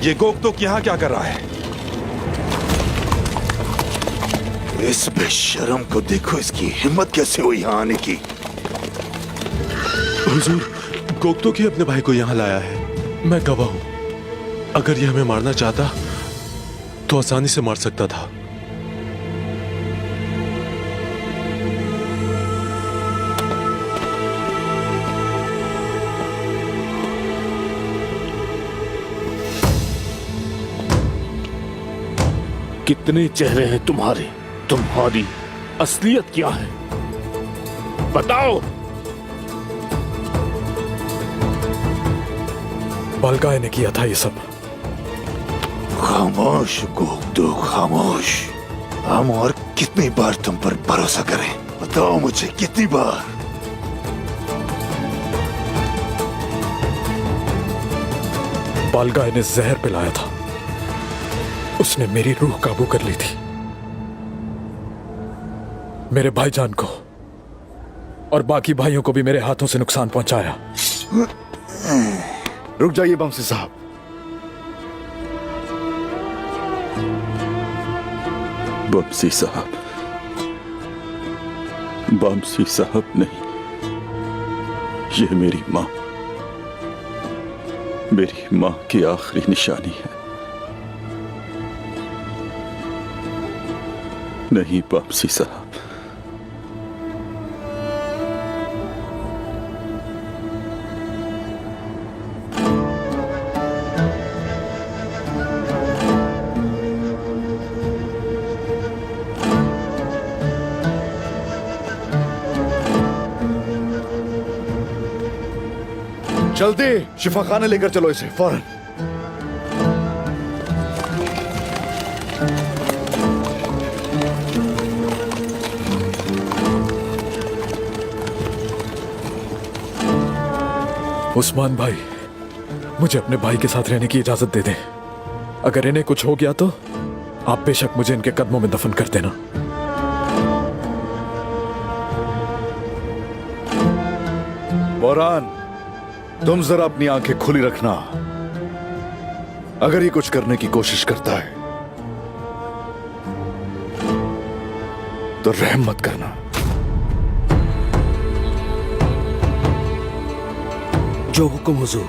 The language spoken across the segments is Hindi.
ये गोकतोक यहाँ क्या कर रहा है? इस बेशरम को देखो, इसकी हिम्मत कैसे हुई यहाँ आने की। हुजूर, गोकतोक ही अपने भाई को यहाँ लाया है। मैं गवाह हूं। अगर ये हमें मारना चाहता तो आसानी से मार सकता था। कितने चेहरे हैं तुम्हारे? तुम्हारी असलियत क्या है? बताओ। बालगाय ने किया था ये सब। खामोश गोकतोक, खामोश। हम और कितनी बार तुम पर भरोसा करें? बताओ मुझे, कितनी बार? बालगाय ने जहर पिलाया था। उसने मेरी रूह काबू कर ली थी। मेरे भाईजान को और बाकी भाइयों को भी मेरे हाथों से नुकसान पहुंचाया। रुक जाइए बमसी साहब। बमसी साहब, बमसी साहब नहीं, ये मेरी माँ की आखिरी निशानी है। नहीं बमसी साहब, जल्दी शिफाखाने लेकर चलो इसे फौरन। उस्मान भाई, मुझे अपने भाई के साथ रहने की इजाजत दे दें। अगर इन्हें कुछ हो गया तो आप बेशक मुझे इनके कदमों में दफन कर देना। बोरान, तुम जरा अपनी आंखें खुली रखना। अगर ये कुछ करने की कोशिश करता है तो रहम मत करना। जो हुक्म हुजूर।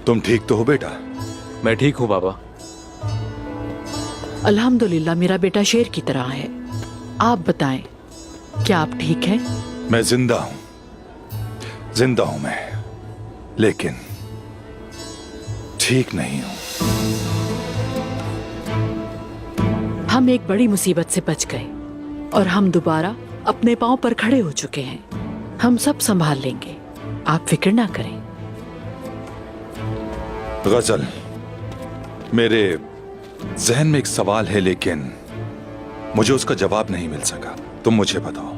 तुम ठीक तो हो बेटा? मैं ठीक हूँ बाबा। अल्हम्दुलिल्लाह, मेरा बेटा शेर की तरह है। आप बताएं, क्या आप ठीक हैं? मैं जिंदा हूं मैं, लेकिन ठीक नहीं हूं। हम एक बड़ी मुसीबत से बच गए और हम दोबारा अपने पांव पर खड़े हो चुके हैं। हम सब संभाल लेंगे, आप फिक्र ना करें। गजल, मेरे जहन में एक सवाल है, लेकिन मुझे उसका जवाब नहीं मिल सका। तुम मुझे बताओ,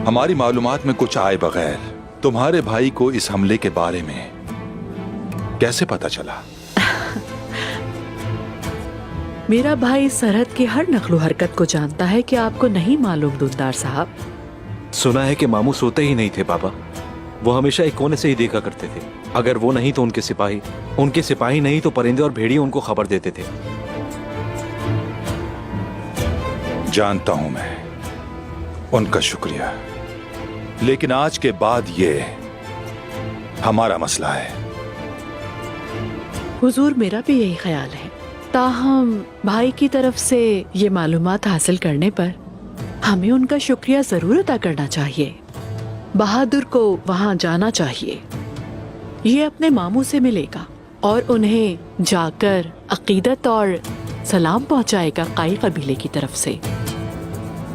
हमारी मालूमात में कुछ आए बगैर तुम्हारे भाई को इस हमले के बारे में कैसे पता चला? मेरा भाई सरहद की हर नकलो हरकत को जानता है कि आपको नहीं मालूम दूनदार साहब। सुना है कि मामू सोते ही नहीं थे बाबा। वो हमेशा एक कोने से ही देखा करते थे। अगर वो नहीं तो उनके सिपाही नहीं तो परिंदे और भेड़िए उनको खबर देते थे। जानता हूं मैं, उनका शुक्रिया, लेकिन आज के बाद ये हमारा मसला है। हुजूर, मेरा भी यही ख्याल है। ताहम भाई की तरफ से ये मालूमात हासिल करने पर हमें उनका शुक्रिया जरूर अदा करना चाहिए। बहादुर को वहां जाना चाहिए। ये अपने मामू से मिलेगा और उन्हें जाकर अकीदत और सलाम पहुंचाएगा काई कबीले की तरफ से।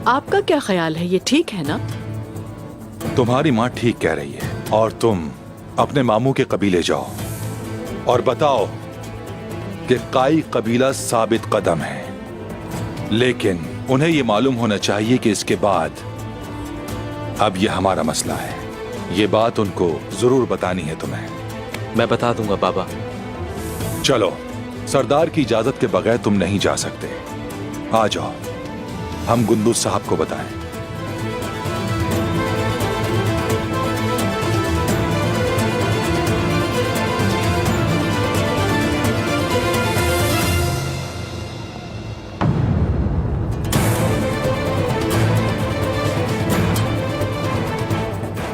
आपका क्या ख्याल है, ये ठीक है ना? तुम्हारी माँ ठीक कह रही है और तुम अपने मामू के कबीले जाओ और बताओ कि काई कबीला साबित कदम है, लेकिन उन्हें यह मालूम होना चाहिए कि इसके बाद अब यह हमारा मसला है। ये बात उनको जरूर बतानी है तुम्हें। मैं बता दूंगा बाबा। चलो, सरदार की इजाजत के बगैर तुम नहीं जा सकते। आ जाओ, हम गुंदूज साहब को बताएं।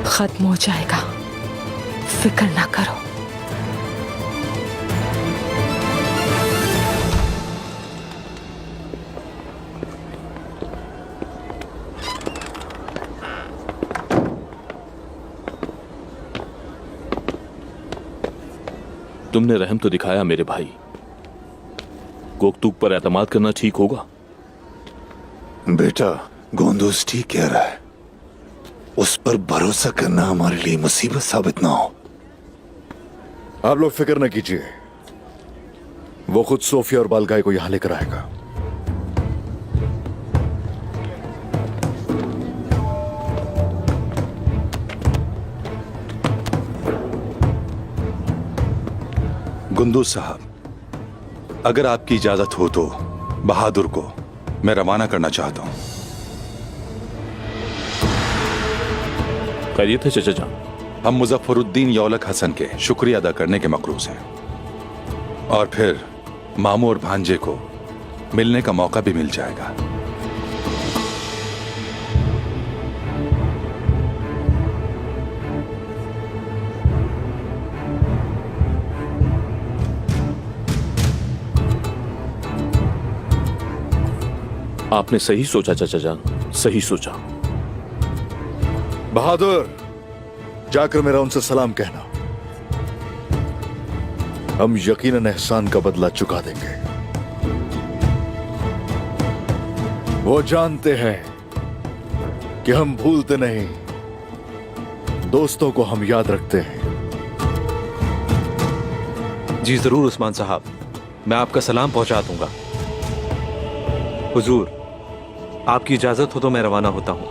खत्म हो जाएगा, फिक्र ना करो। तुमने रहम तो दिखाया मेरे भाई। गोकतुक पर एतमाद करना ठीक होगा। बेटा, गोंदूस ठीक कह रहा है। उस पर भरोसा करना हमारे लिए मुसीबत साबित ना हो। आप लोग फिक्र न कीजिए, वो खुद सोफिया और बालगाय को यहां लेकर आएगा। गुंदूज साहब, अगर आपकी इजाजत हो तो बहादुर को मैं रवाना करना चाहता हूं। खैरियत है चचा जान? हम मुजफ्फरुद्दीन यौलक हसन के शुक्रिया अदा करने के मकरूज हैं, और फिर मामू और भांजे को मिलने का मौका भी मिल जाएगा। आपने सही सोचा चचा जान, सही सोचा। बहादुर, जाकर मेरा उनसे सलाम कहना। हम यकीनन एहसान का बदला चुका देंगे। वो जानते हैं कि हम भूलते नहीं, दोस्तों को हम याद रखते हैं। जी जरूर उस्मान साहब, मैं आपका सलाम पहुंचा दूंगा। हुजूर, आपकी इजाजत हो तो मैं रवाना होता हूं।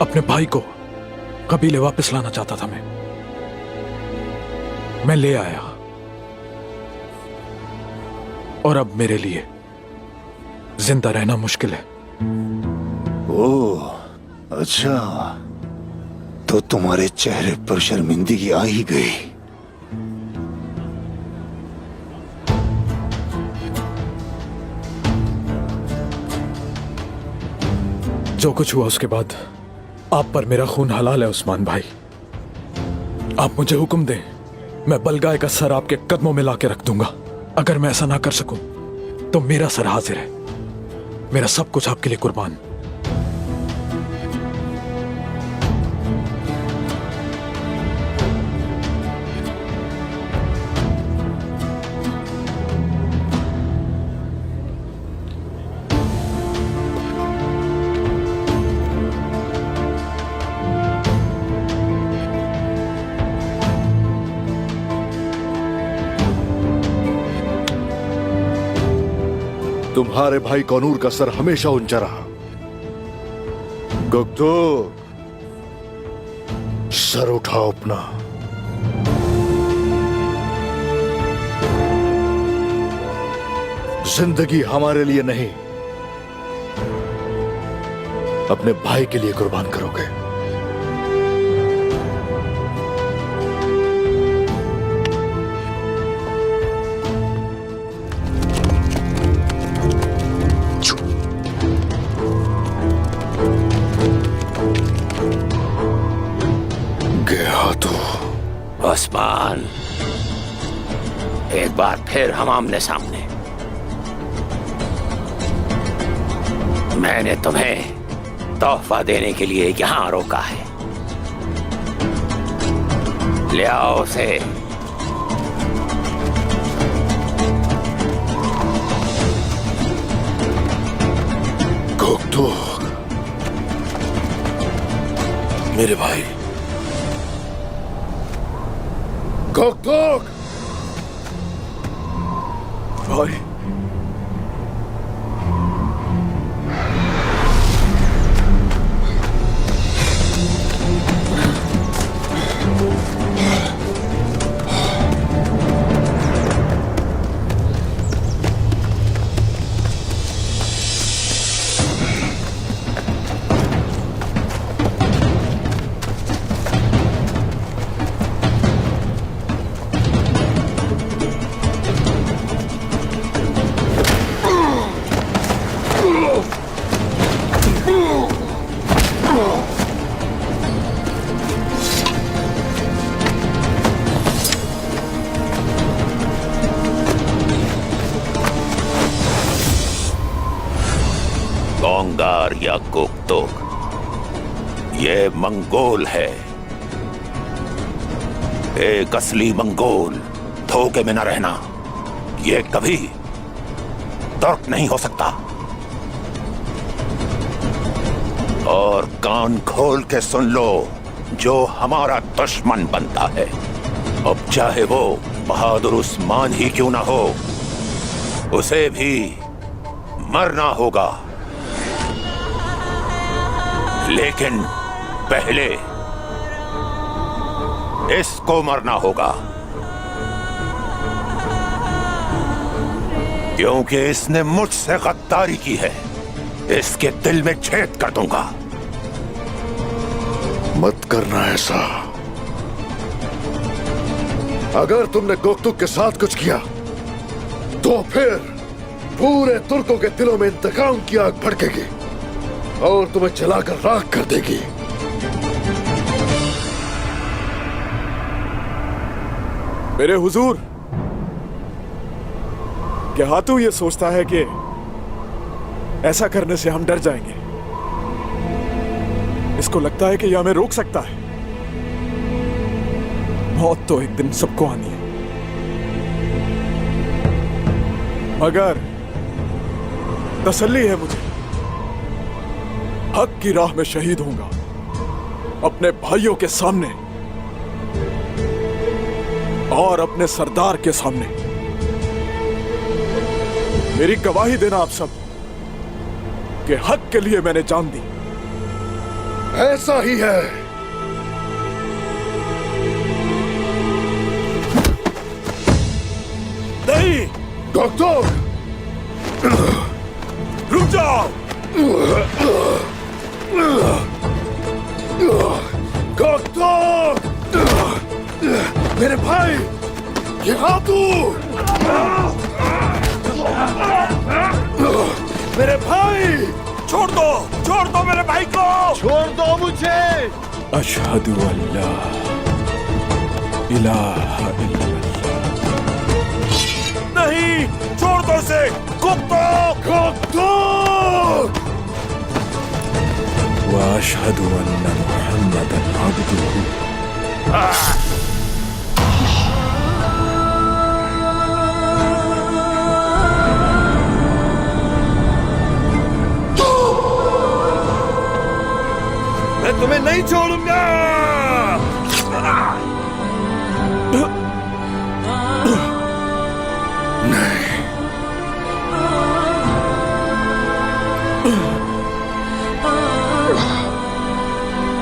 अपने भाई को कबीले वापस लाना चाहता था मैं ले आया, और अब मेरे लिए जिंदा रहना मुश्किल है। ओह, अच्छा, तो तुम्हारे चेहरे पर शर्मिंदगी आ ही गई। जो कुछ हुआ उसके बाद आप पर मेरा खून हलाल है उस्मान भाई। आप मुझे हुक्म दें, मैं बलगाय का सर आपके कदमों में लाके रख दूंगा। अगर मैं ऐसा ना कर सकूं तो मेरा सर हाजिर है, मेरा सब कुछ आपके लिए कुर्बान। तुम्हारे भाई कौनूर का सर हमेशा ऊंचा रहा। गुप्तो, सर उठाओ अपना। जिंदगी हमारे लिए नहीं, अपने भाई के लिए कुर्बान करोगे। गया उस्मान, एक बार फिर हम आमने सामने। मैंने तुम्हें तोहफा देने के लिए यहां रोका है। ले आओ उसे। गोक्तोक, मेरे भाई। गोक्तोक भाई। गोंगार या गोक्तोक, ये मंगोल है। एक असली मंगोल। धोखे में न रहना। ये कभी तुर्क नहीं हो सकता। और कान खोल के सुन लो, जो हमारा दुश्मन बनता है, अब चाहे वो बहादुर उस्मान ही क्यों ना हो, उसे भी मरना होगा। लेकिन पहले इसको मरना होगा, क्योंकि इसने मुझसे गद्दारी की है। इसके दिल में छेद कर दूंगा। मत करना ऐसा। अगर तुमने गोक्तुक के साथ कुछ किया तो फिर पूरे तुर्कों के दिलों में इंतकाम की आग भड़केगी और तुम्हें जलाकर राख कर देगी। मेरे हुजूर, क्या हाथू ये सोचता है कि ऐसा करने से हम डर जाएंगे? इसको लगता है कि यह हमें रोक सकता है। मौत तो एक दिन सबको आनी है, मगर तसल्ली है मुझे, हक की राह में शहीद होऊंगा, अपने भाइयों के सामने और अपने सरदार के सामने। मेरी गवाही देना आप सब कि हक के लिए मैंने जान दी। ऐसा ही है। नहीं, गोक्तुक, रुक जाओ। गोक्तुक, मेरे भाई, ये हाथू, मेरे भाई, छोड़ दो मेरे भाई को। छोड़ दो मुझे। अशहदु अल्ला इलाहा इल्लल्लाह। नहीं, छोड़ दो उसे। गोक्तुक, गोक्तुक, व अशहदु अन्ना मुहम्मदन अब्दुहु। मैं तुम्हें नहीं छोड़ूंगा।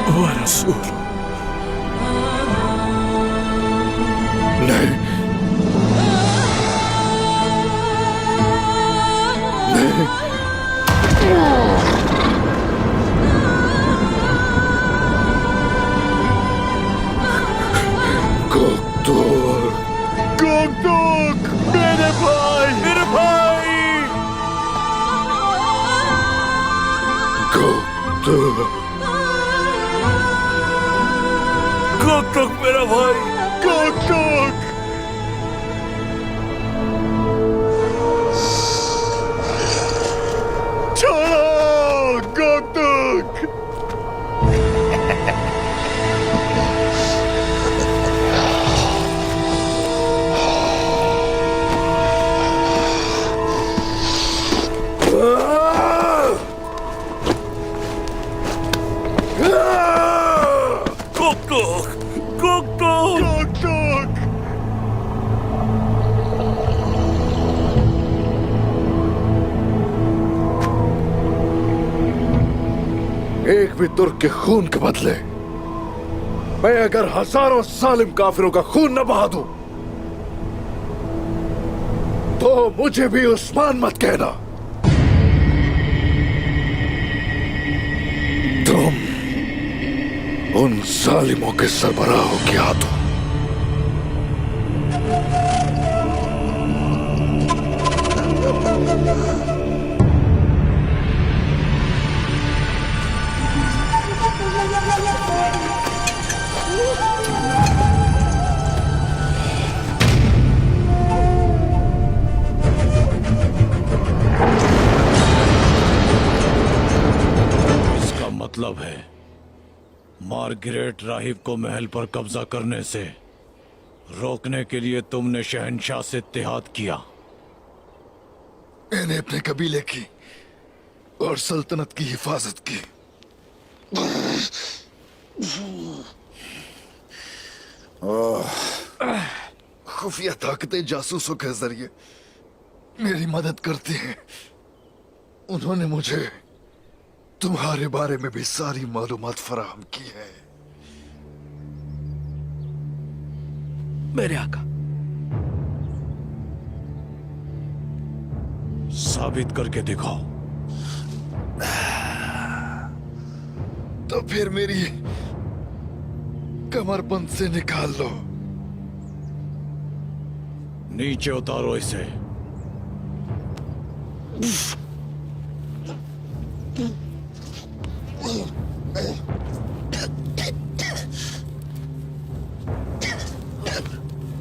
ओ रसूल, नहीं, नहीं, गोक्तुक, गोक्तुक, मेरे भाई, मेरे भाई, गोक्तुक, गोक्तुक, मेरा भाई, गोकटुक! छोड़ो गोकटुक! एक भी तुर्क के खून के बदले मैं अगर हजारों सालिम काफिरों का खून न बहा दूं, तो मुझे भी उस्मान मत कहना। तुम उन जालिमों के सरबराहों के हाथों मतलब है मार्गरेट राहिब को महल पर कब्जा करने से रोकने के लिए तुमने शहंशाह से इत्तेहाद किया। मैंने अपने कबीले की और सल्तनत की हिफाजत की। खुफिया ताकतें जासूसों के जरिए मेरी मदद करती हैं। उन्होंने मुझे तुम्हारे बारे में भी सारी मालूमात फराहम की है। मेरे आका, साबित करके दिखाओ। तो फिर मेरी कमरबंद से निकाल लो। नीचे उतारो इसे।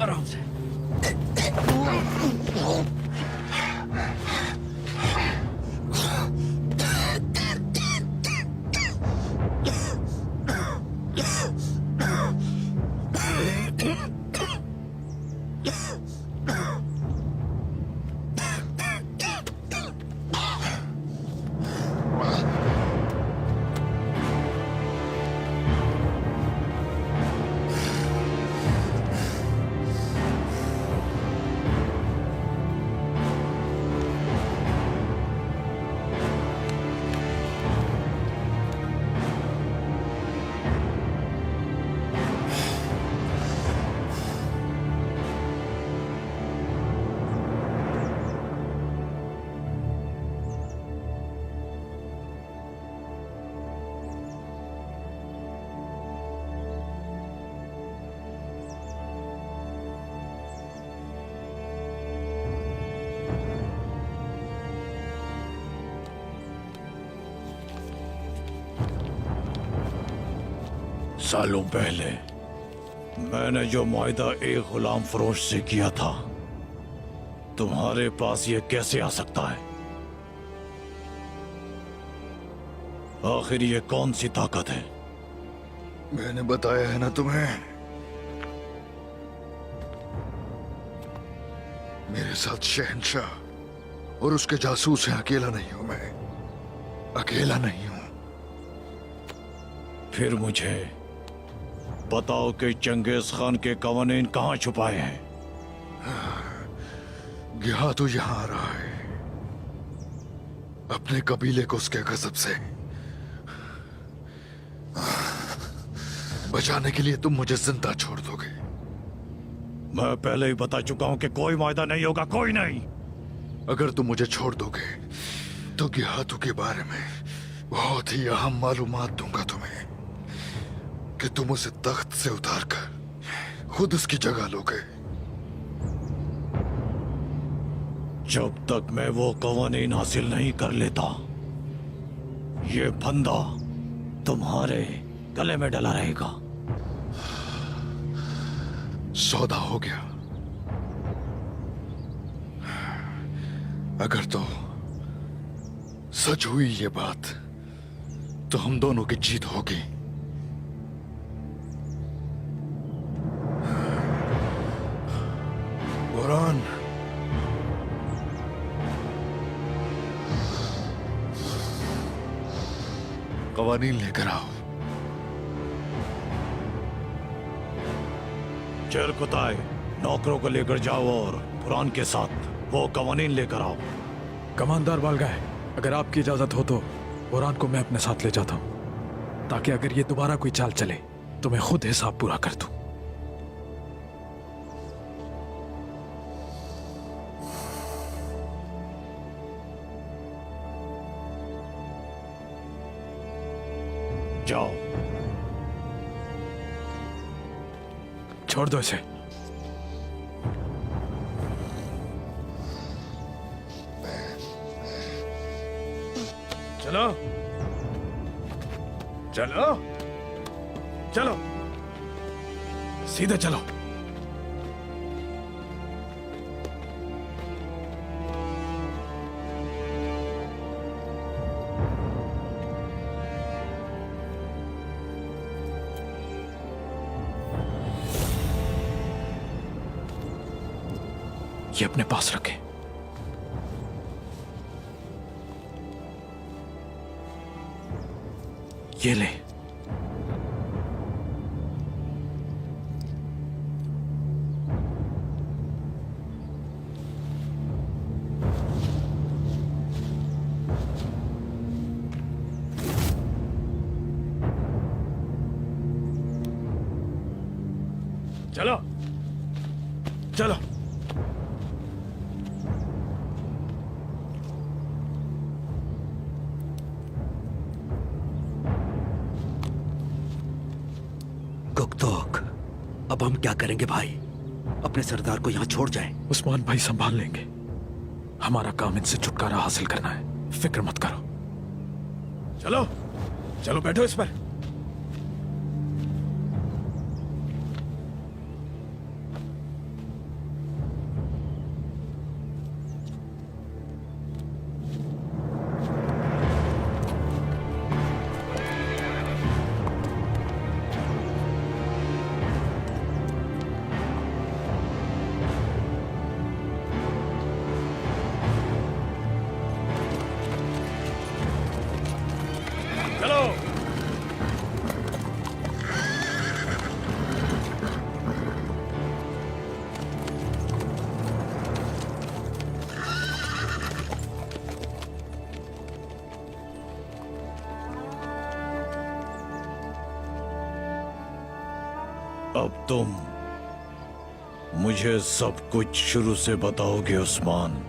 आराम से। सालों पहले मैंने जो मुआहदा एक गुलाम फरोश से किया था, तुम्हारे पास ये कैसे आ सकता है? आखिर ये कौन सी ताकत है? मैंने बताया है ना तुम्हें, मेरे साथ शहंशाह और उसके जासूस हैं। अकेला नहीं हूं मैं, अकेला नहीं हूं। फिर मुझे बताओ कि चंगेज खान के कवानीन कहां छुपाए हैं? गया तो यहां आ रहा है, अपने कबीले को उसके गजब से बचाने के लिए तुम मुझे जिंदा छोड़ दोगे। मैं पहले ही बता चुका हूं कि कोई वायदा नहीं होगा, कोई नहीं। अगर तुम मुझे छोड़ दोगे तो गिहातू के बारे में बहुत ही अहम मालूमात दूंगा तुम्हें, कि तुम उसे तख्त से उतार कर खुद उसकी जगह लोगे। जब तक मैं वो कवानीन हासिल नहीं कर लेता, ये फंदा तुम्हारे गले में डला रहेगा। सौदा हो गया। अगर तो सच हुई ये बात तो हम दोनों की जीत होगी। बुरहान, कवानीन लेकर आओ। चरकुताई, नौकरों को लेकर जाओ और कुरान के साथ वो कवानीन लेकर आओ। कमानदार बालगाय, अगर आपकी इजाजत हो तो बुरहान को मैं अपने साथ ले जाता हूं, ताकि अगर ये दोबारा कोई चाल चले तो मैं खुद हिसाब पूरा कर दूं। जाओ। छोड़ दो इसे। चलो चलो चलो, सीधे चलो। ये अपने पास रखें। ये ले। चलो चलो। गुक्तोक, अब हम क्या करेंगे भाई? अपने सरदार को यहाँ छोड़ जाए। उस्मान भाई संभाल लेंगे। हमारा काम इनसे छुटकारा हासिल करना है, फिक्र मत करो। चलो चलो, बैठो इस पर। चलो। अब तुम मुझे सब कुछ शुरू से बताओगे उस्मान?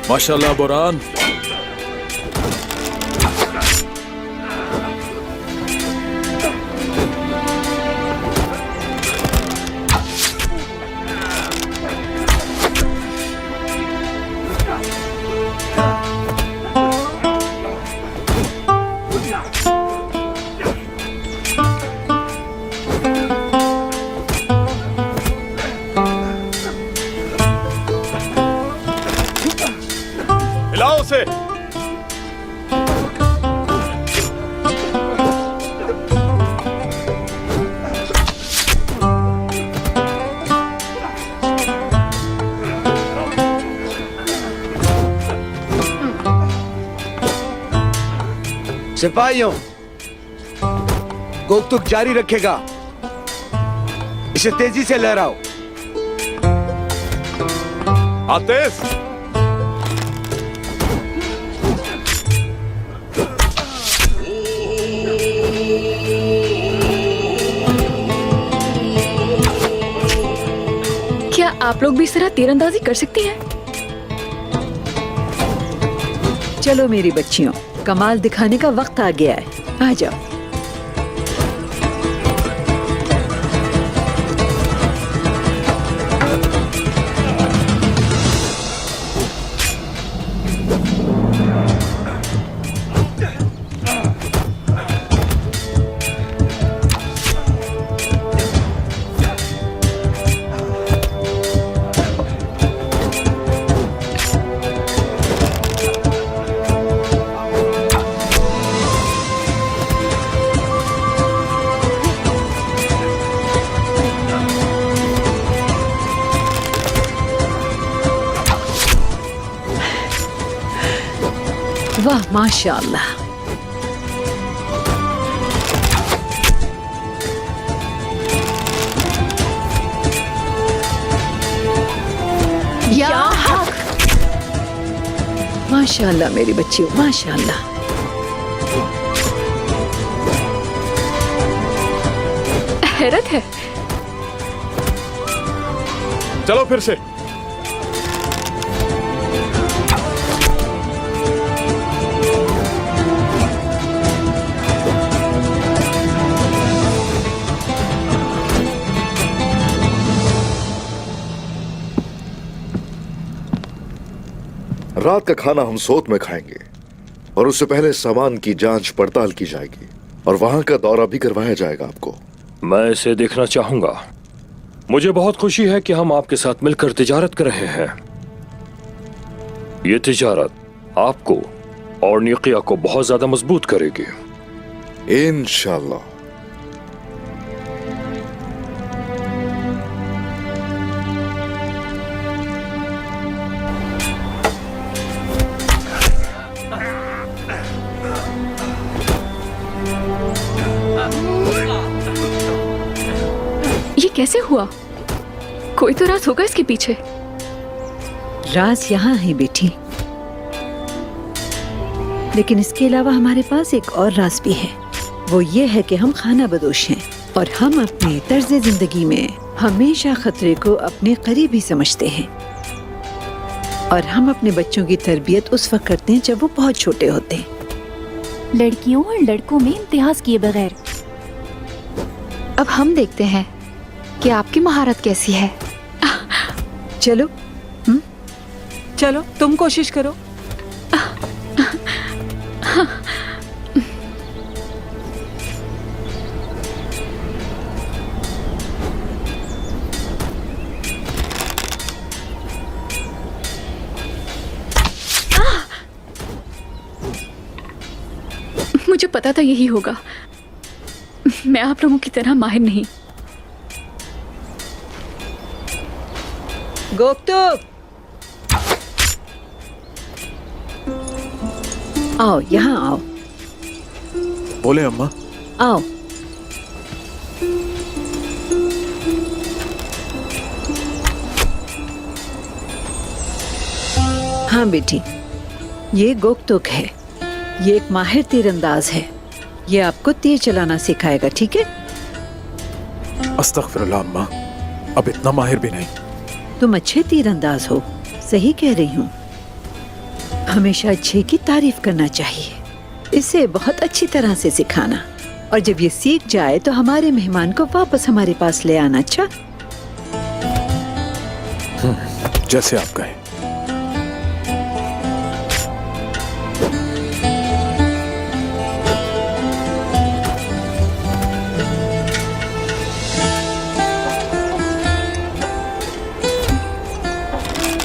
माशाल्लाह बुरहान। हिलाओ उसे। सिपाहियों, गोकतुक जारी रखेगा। इसे तेजी से लहराओ। आतिश, क्या आप लोग भी इस तरह तीरंदाजी कर सकती हैं? चलो मेरी बच्चियों, कमाल दिखाने का वक्त आ गया है, आ जाओ। वाह माशाअल्लाह। या हक। माशाअल्लाह मेरी बच्चियों, माशाअल्लाह। हैरत है। चलो फिर से। रात का खाना हम सोत में खाएंगे और उससे पहले सामान की जांच पड़ताल की जाएगी और वहां का दौरा भी करवाया जाएगा आपको। मैं इसे देखना चाहूंगा। मुझे बहुत खुशी है कि हम आपके साथ मिलकर तिजारत कर रहे हैं। ये तिजारत आपको और निकिया को बहुत ज्यादा मजबूत करेगी। इंशाल्लाह। ये कैसे हुआ? कोई तो राज होगा इसके पीछे। राज यहाँ है बेटी, लेकिन इसके अलावा हमारे पास एक और राज भी है। वो ये है कि हम खाना बदोश हैं और हम अपने तर्ज जिंदगी में हमेशा खतरे को अपने करीब ही समझते हैं। और हम अपने बच्चों की तरबियत उस वक्त करते हैं जब वो बहुत छोटे होते हैं। लड़कियों और लड़कों में इम्तियाज किए बगैर। अब हम देखते हैं कि आपकी महारत कैसी है। चलो चलो तुम कोशिश करो। मुझे पता था यही होगा। मैं आप लोगों की तरह माहिर नहीं। गोप्तुक, आओ यहाँ आओ। बोले अम्मा। आओ। हाँ बेटी, ये गोप्तुक है। ये एक माहिर तीरंदाज है। ये आपको तीर चलाना सिखाएगा, ठीक है? अस्तगफिरुल्लाह अम्मा, अब इतना माहिर भी नहीं। तुम अच्छे तीरंदाज हो, सही कह रही हूँ। हमेशा अच्छे की तारीफ करना चाहिए। इसे बहुत अच्छी तरह से सिखाना, और जब ये सीख जाए तो हमारे मेहमान को वापस हमारे पास ले आना। अच्छा? जैसे आप कहें।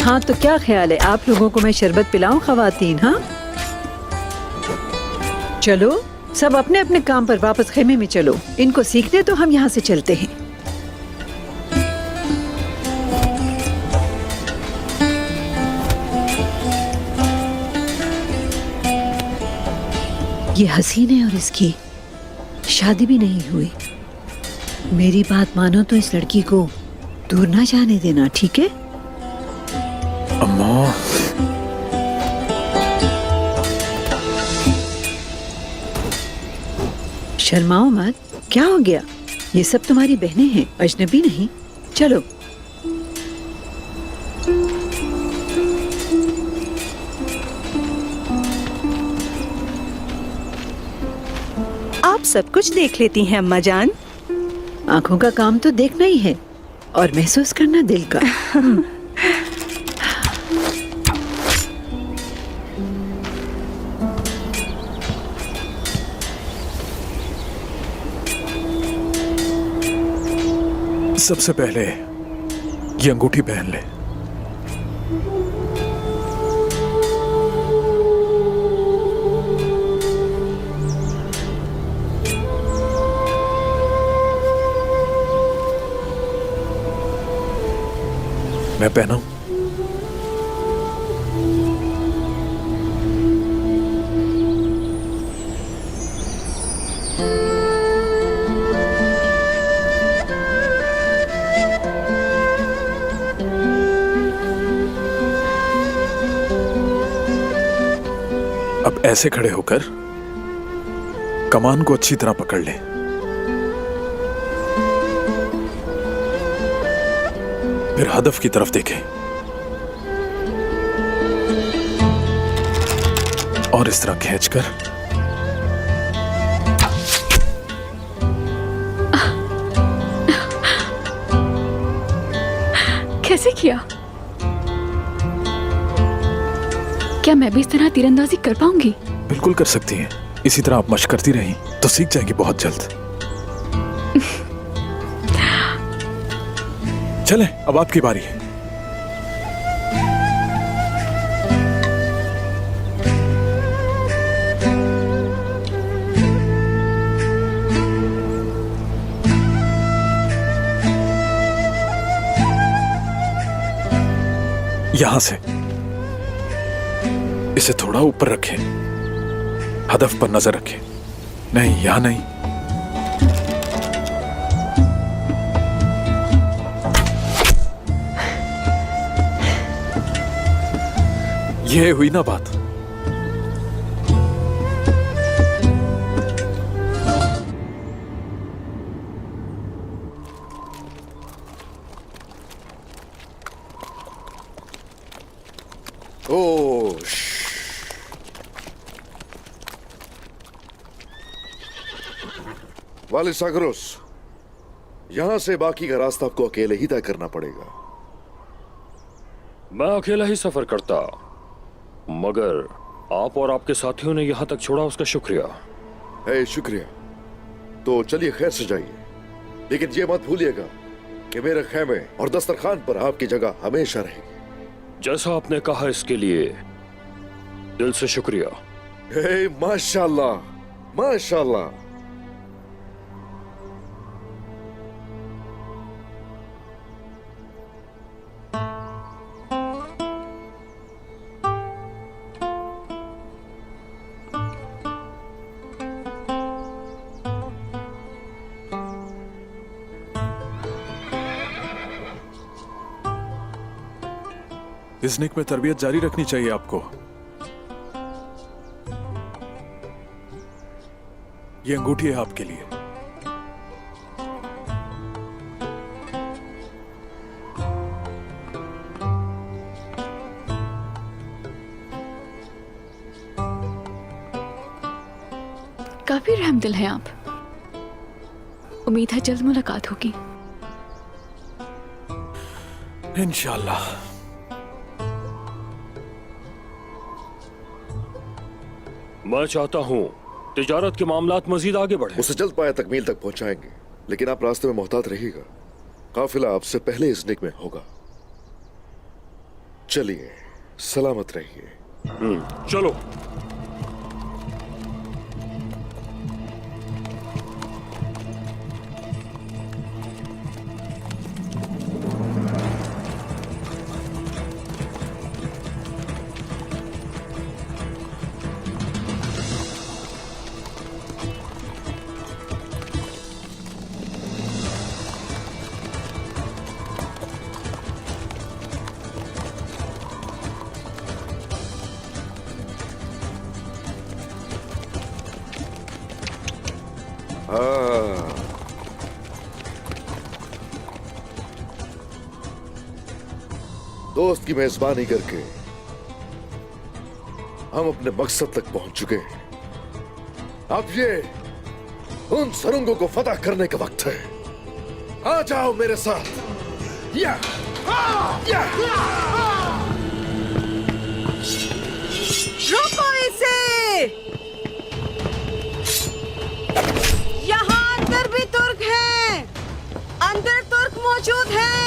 हाँ तो क्या ख्याल है, आप लोगों को मैं शरबत पिलाऊं ख्वातीन? हाँ चलो सब अपने अपने काम पर वापस खेमे में चलो। इनको सीखने तो हम यहाँ से चलते हैं। ये हसीन है और इसकी शादी भी नहीं हुई। मेरी बात मानो तो इस लड़की को दूर ना जाने देना, ठीक है? अम्मा, शर्माओ मत। क्या हो गया? ये सब तुम्हारी बहनें हैं, अजनबी नहीं। चलो। आप सब कुछ देख लेती हैं अम्मा जान। आंखों का काम तो देखना ही है और महसूस करना दिल का। सबसे पहले ये अंगूठी पहन ले। मैं पहनाऊं? अब ऐसे खड़े होकर कमान को अच्छी तरह पकड़ ले। फिर हदफ की तरफ देखें और इस तरह खींचकर कैसे किया? क्या मैं भी इस तरह तीरंदाजी कर पाऊंगी? बिल्कुल कर सकती हैं। इसी तरह आप मशक करती रही तो सीख जाएंगी बहुत जल्द। चलें, अब आपकी बारी है। यहां से इसे थोड़ा ऊपर रखें, हदफ पर नजर रखें। नहीं, यहां नहीं। ये हुई ना बात। वाले सागरोस, यहां से बाकी का रास्ता आपको अकेले ही तय करना पड़ेगा। मैं अकेला ही सफर करता, मगर आप और आपके साथियों ने यहां तक छोड़ा, उसका शुक्रिया। शुक्रिया। तो चलिए, खैर से जाइए, लेकिन ये मत भूलिएगा कि मेरे खैमे और दस्तरखान पर आपकी जगह हमेशा रहेगी। जैसा आपने कहा, इसके लिए दिल से शुक्रिया। माशाल्लाह, माशाल्लाह। इज़्निक में तरबियत जारी रखनी चाहिए आपको। ये अंगूठी है आपके लिए। काफी रहमदिल हैं आप। उम्मीद है जल्द मुलाकात होगी। इंशाल्लाह। मैं चाहता हूं तिजारत के मामलात मजीद आगे बढ़े। उसे जल्द पाया तकमील तक पहुंचाएंगे, लेकिन आप रास्ते में मोहतात रहिएगा। काफिला आपसे पहले इज़्निक में होगा। चलिए, सलामत रहिए। चलो। दोस्त की मेजबानी करके हम अपने मकसद तक पहुंच चुके हैं। अब ये उन सुरंगों को फतह करने का वक्त है। आ जाओ मेरे साथ। या रोको इसे। यहाँ अंदर भी तुर्क हैं। अंदर तुर्क मौजूद हैं।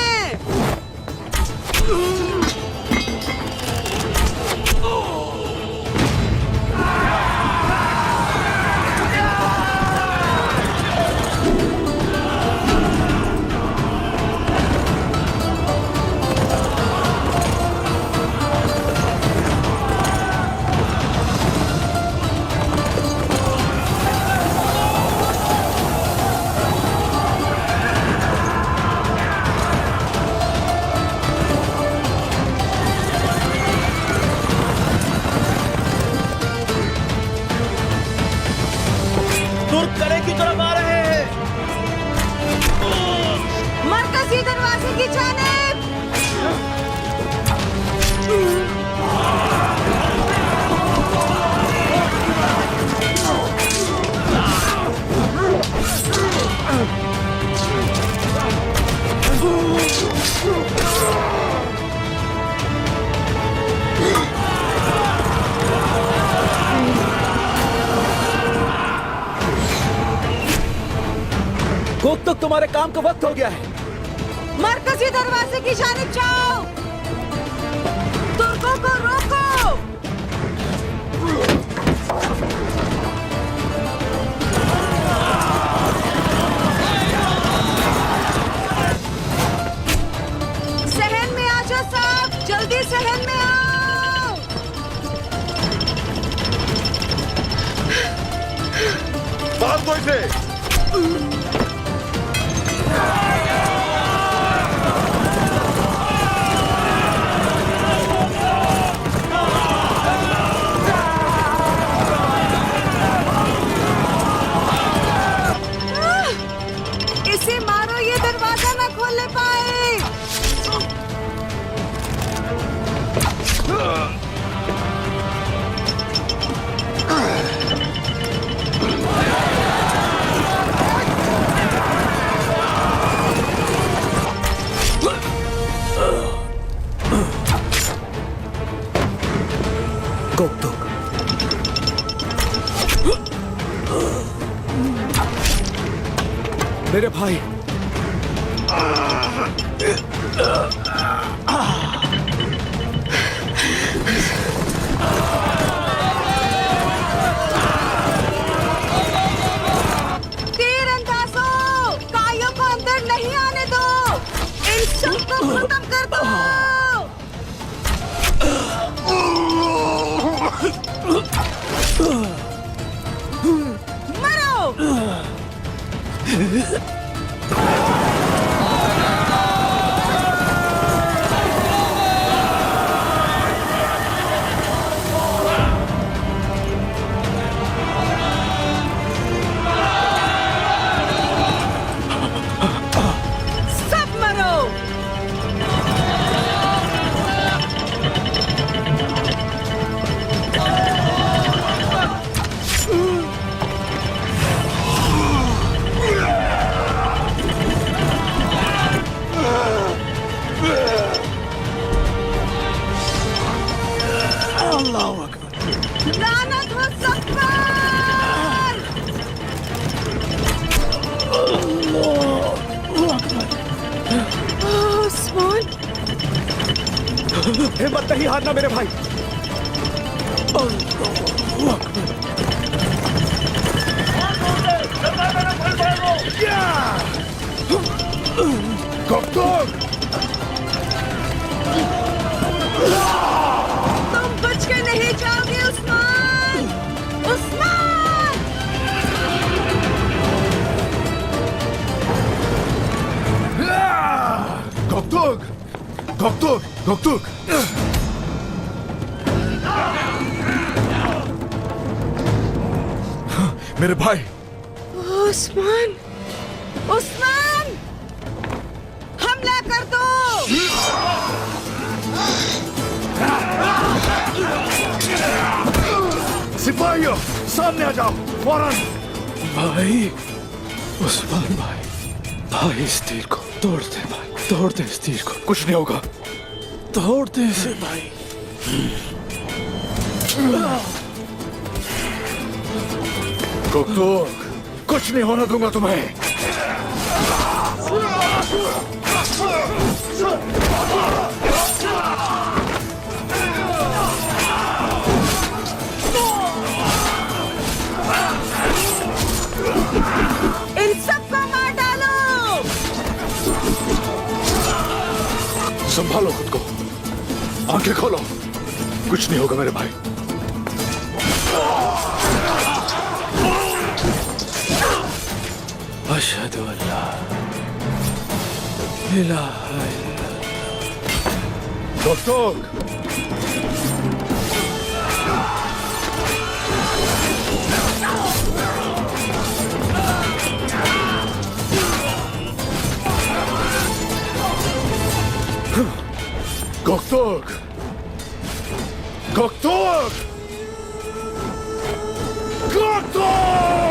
मरकजी दरवाजे की जानिब। गोप्तक, तुम्हारे काम का वक्त हो गया है। मरकजी दरवाजे की जानिब जाओ। तुर्कों को रोको। सहन में आ जाओ साहब, जल्दी सहन में आओ। बात दो इसे। इसे मारो, ये दरवाजा ना खोलने पाए। गोप्तक, मेरे भाई, तीरंदाजों, कायों को अंदर नहीं आने दो। इन सबको खत्म कर दो। मरो। सब मरो। लानत हो सब पर। उस्मान, हिम्मत नहीं हारना मेरे भाई। तुम बच के नहीं जाओगे Usman. Usman, Göktürk! Göktürk! Göktürk! मेरे भाई। उस्मान, उस्मान, हमला कर दो। सिपाहियों, सामने आ जाओ, फौरन। भाई उस्मान भाई इस तीर को तोड़ दे भाई, तोड़ दे इस तीर को, कुछ नहीं होगा, तोड़ दे इसे भाई। कुछ नहीं होने दूंगा तुम्हें। इन सबको मार डालो। संभालो खुद को, आंखें खोलो, कुछ नहीं होगा मेरे भाई। अशहदु अल्ला इलाहा इल्लल्लाह। Göktürk! Göktürk! Göktürk!